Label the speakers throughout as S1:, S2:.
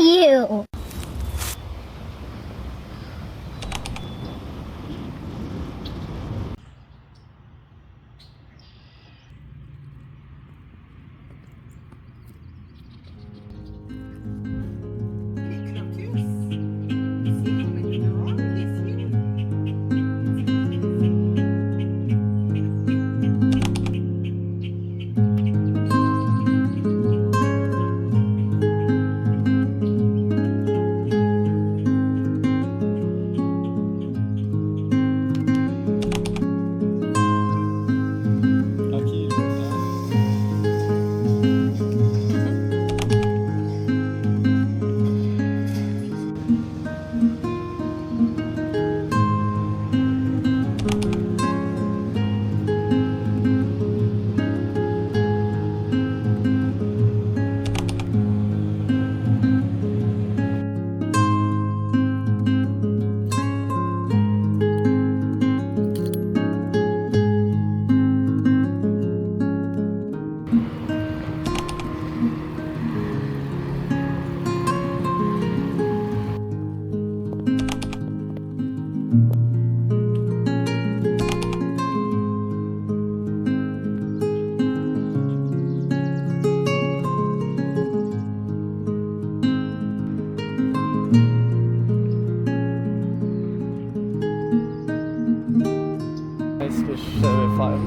S1: you.
S2: Est-ce que je savais faire?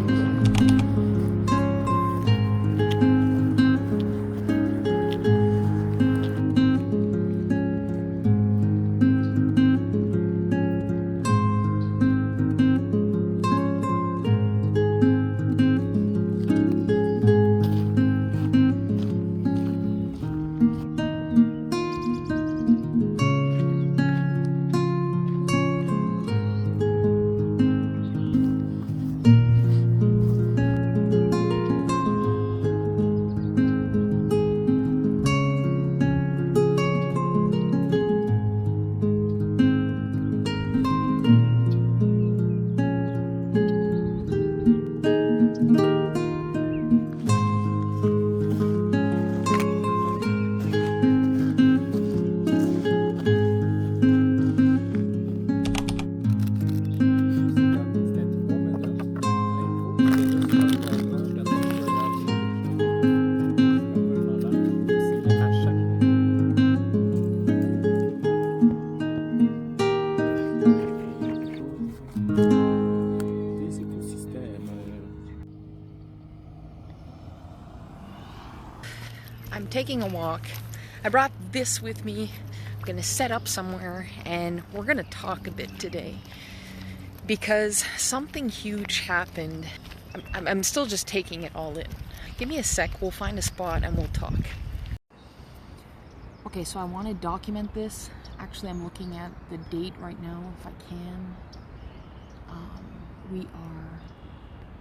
S3: I'm taking a walk. I brought this with me. I'm gonna set up somewhere and we're gonna talk a bit today because something huge happened. I'm still just taking it all in. Give me a sec, we'll find a spot and we'll talk. Okay, so I want to document this. Actually, I'm looking at the date right now if I can.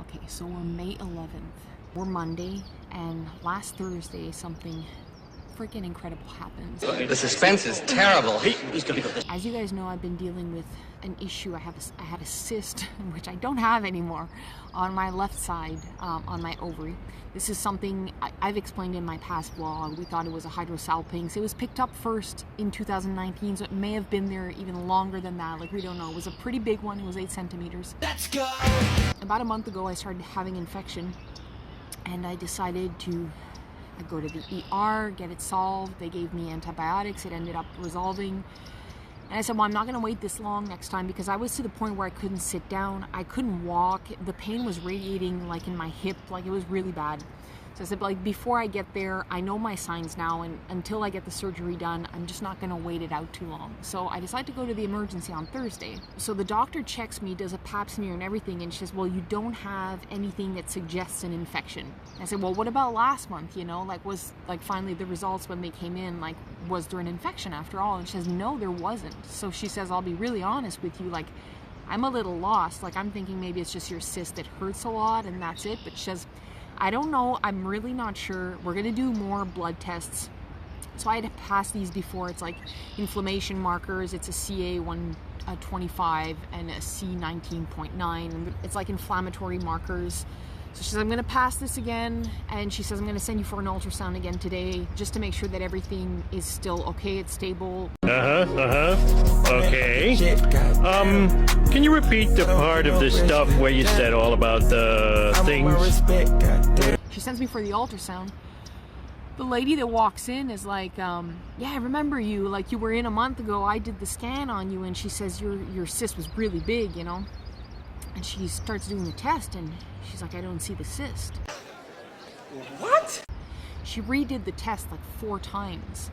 S3: Okay, so we're May 11th. We're Monday, and last Thursday something freaking incredible happened.
S4: The suspense is terrible.
S3: As you guys know, I've been dealing with an issue. I had a cyst, which I don't have anymore, on my left side, on my ovary. This is something I've explained in my past vlog. We thought it was a hydrosalpinx. It was picked up first in 2019, so it may have been there even longer than that. Like, we don't know. It was a pretty big one. It was 8 centimeters. Let's go! About a month ago, I started having infection, and I decided to go to the ER, get it solved. They gave me antibiotics. It ended up resolving. And I said, well, I'm not going to wait this long next time, because I was to the point where I couldn't sit down. I couldn't walk. The pain was radiating like in my hip. Like, it was really bad. So I said, like, before I get there, I know my signs now, and until I get the surgery done, I'm just not going to wait it out too long. So I decided to go to the emergency on Thursday. So the doctor checks me, does a pap smear and everything, and she says, well, you don't have anything that suggests an infection. I said, well, what about last month? You know, like, was, like, finally the results when they came in, like, was there an infection after all? And she says, no, there wasn't. So she says, I'll be really honest with you, like, I'm a little lost. Like, I'm thinking maybe it's just your cyst that hurts a lot and that's it. But she says, I don't know, I'm really not sure. We're gonna do more blood tests. So I had passed these before. It's like inflammation markers. It's a CA125 and a C19.9. And it's like inflammatory markers. So she says, I'm going to pass this again, and she says, I'm going to send you for an ultrasound again today, just to make sure that everything is still okay, it's stable.
S1: Okay. Can you repeat the part of the stuff where you said all about the things?
S3: She sends me for the ultrasound. The lady that walks in is like, yeah, I remember you, like you were in a month ago, I did the scan on you, and she says your cyst was really big, you know? And she starts doing the test, and she's like, I don't see the cyst.
S4: What?
S3: She redid the test like 4 times,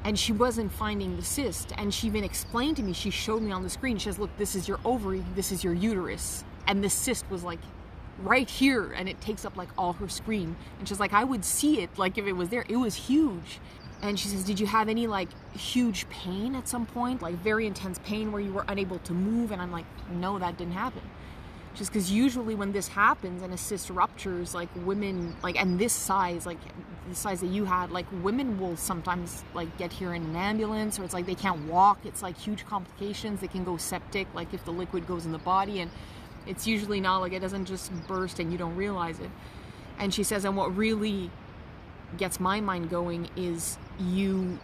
S3: and she wasn't finding the cyst. And she even explained to me, she showed me on the screen, she says, look, this is your ovary, this is your uterus. And the cyst was like right here, and it takes up like all her screen. And she's like, I would see it like if it was there. It was huge. And she says, did you have any like huge pain at some point? Like very intense pain where you were unable to move? And I'm like, no, that didn't happen. Just because usually when this happens and a cyst ruptures, like women, like, and this size, like the size that you had, like women will sometimes like get here in an ambulance, or it's like they can't walk. It's like huge complications. They can go septic, like if the liquid goes in the body, and it's usually not like, it doesn't just burst and you don't realize it. And she says, and what really gets my mind going is you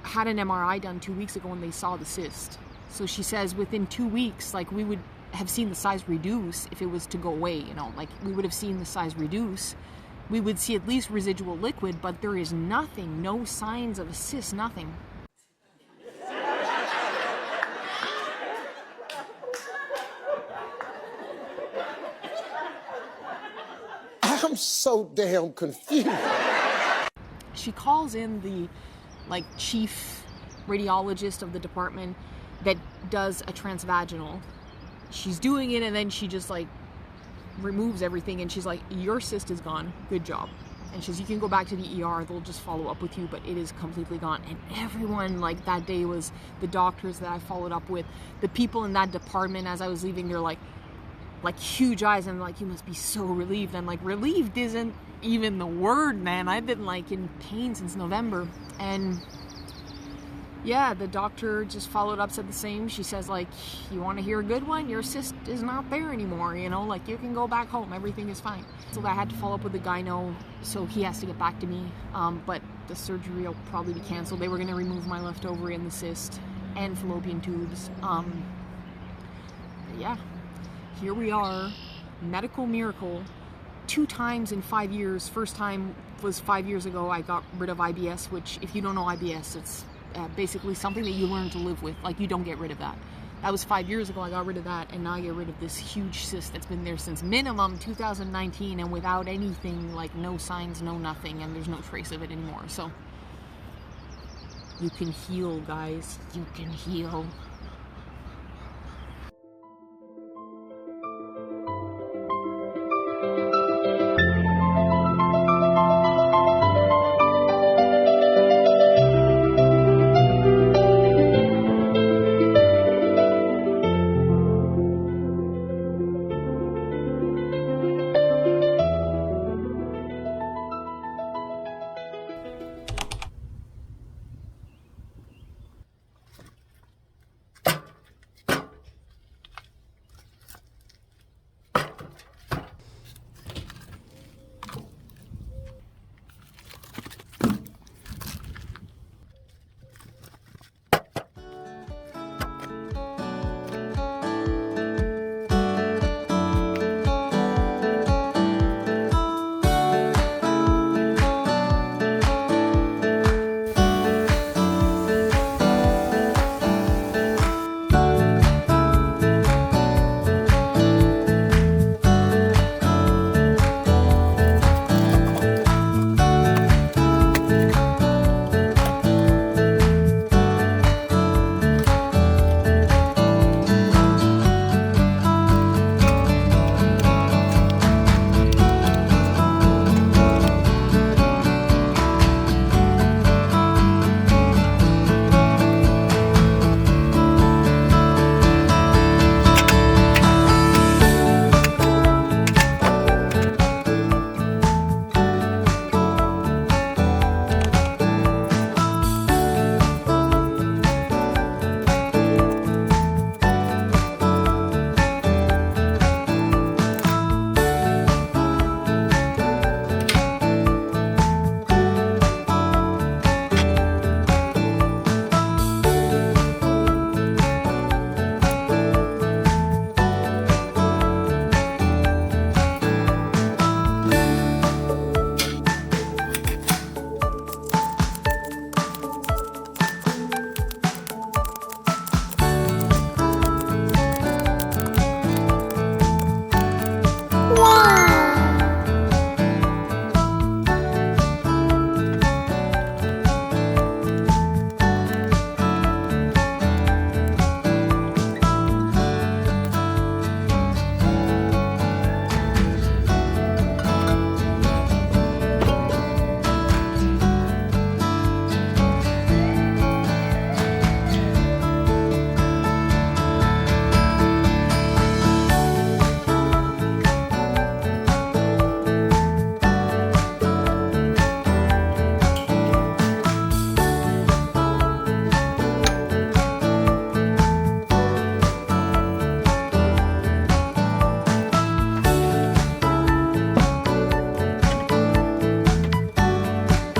S3: had an MRI done 2 weeks ago and they saw the cyst. So she says within 2 weeks, like we would have seen the size reduce if it was to go away, you know, like we would have seen the size reduce. We would see at least residual liquid, but there is nothing, no signs of a cyst, nothing.
S2: I'm so damn confused.
S3: She calls in the like chief radiologist of the department that does a transvaginal. She's doing it, and then she just like removes everything, and she's like, your cyst is gone, good job. And she says, you can go back to the ER, they'll just follow up with you, but it is completely gone. And everyone like that day was the doctors that I followed up with, the people in that department. As I was leaving, they're like huge eyes, and like, you must be so relieved. And like, relieved isn't even the word, man. I've been like in pain since November. And yeah, the doctor just followed up, said the same. She says, like, you want to hear a good one? Your cyst is not there anymore, you know, like you can go back home, everything is fine. So I had to follow up with the gyno, so he has to get back to me, but the surgery will probably be canceled. They were going to remove my left ovary and the cyst and fallopian tubes. Yeah, here we are, medical miracle. 2 times in 5 years. First time was 5 years ago. I got rid of IBS, which, if you don't know IBS, it's basically something that you learn to live with. Like, you don't get rid of that. That was 5 years ago. I got rid of that, and now I get rid of this huge cyst that's been there since minimum 2019, and without anything, like no signs, no nothing, and there's no trace of it anymore. So you can heal, guys. You can heal.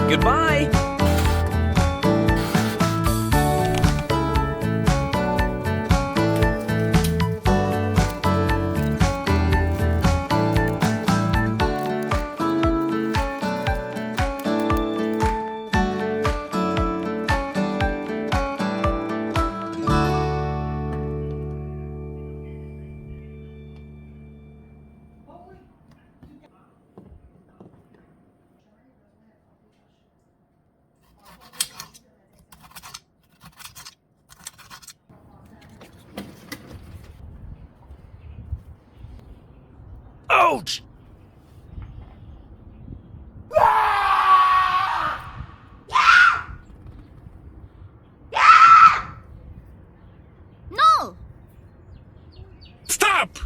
S4: Goodbye. Ouch!
S3: No!
S4: Stop!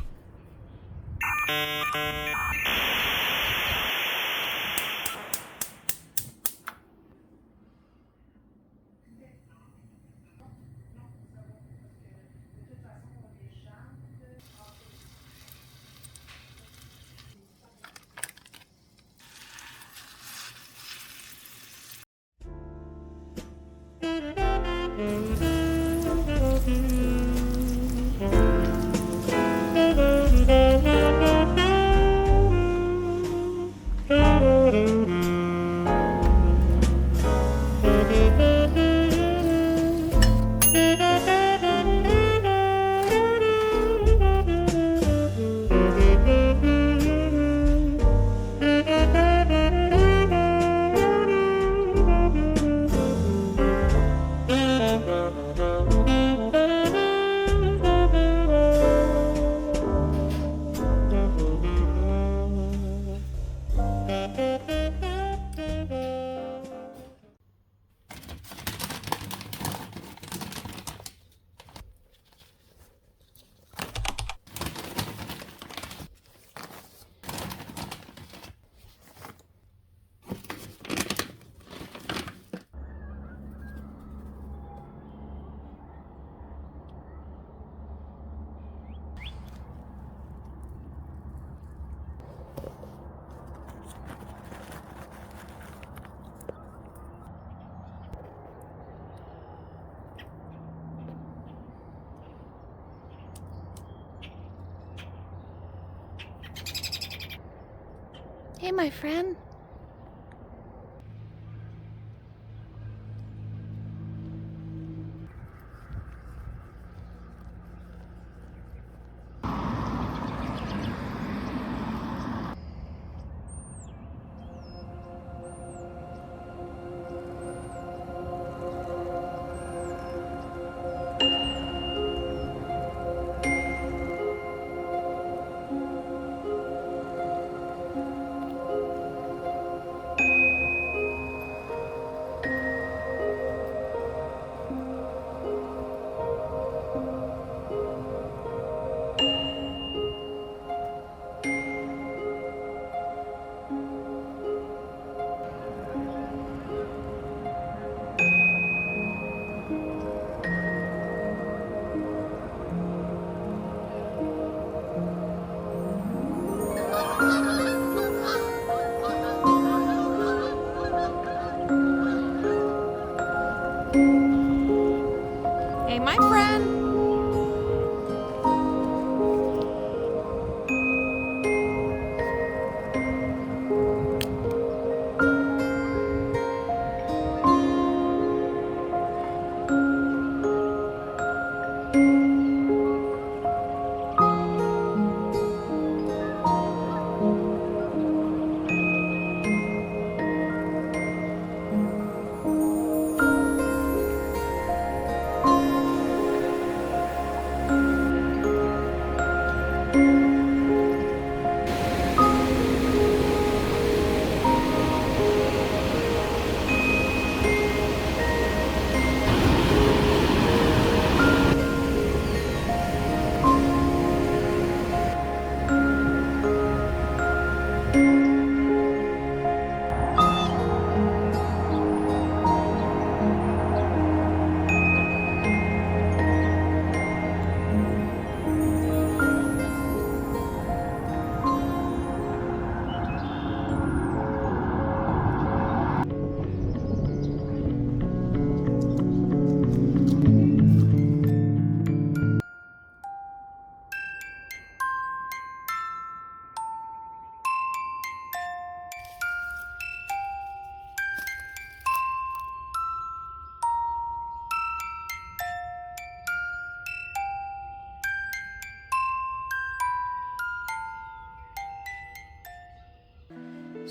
S3: Hey, my friend.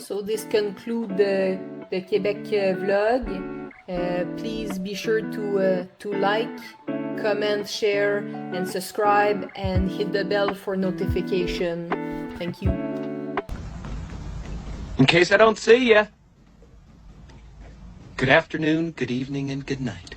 S5: So this concludes the Quebec vlog. Please be sure to like, comment, share, and subscribe, and hit the bell for notification. Thank you.
S4: In case I don't see ya. Good afternoon, good evening, and good night.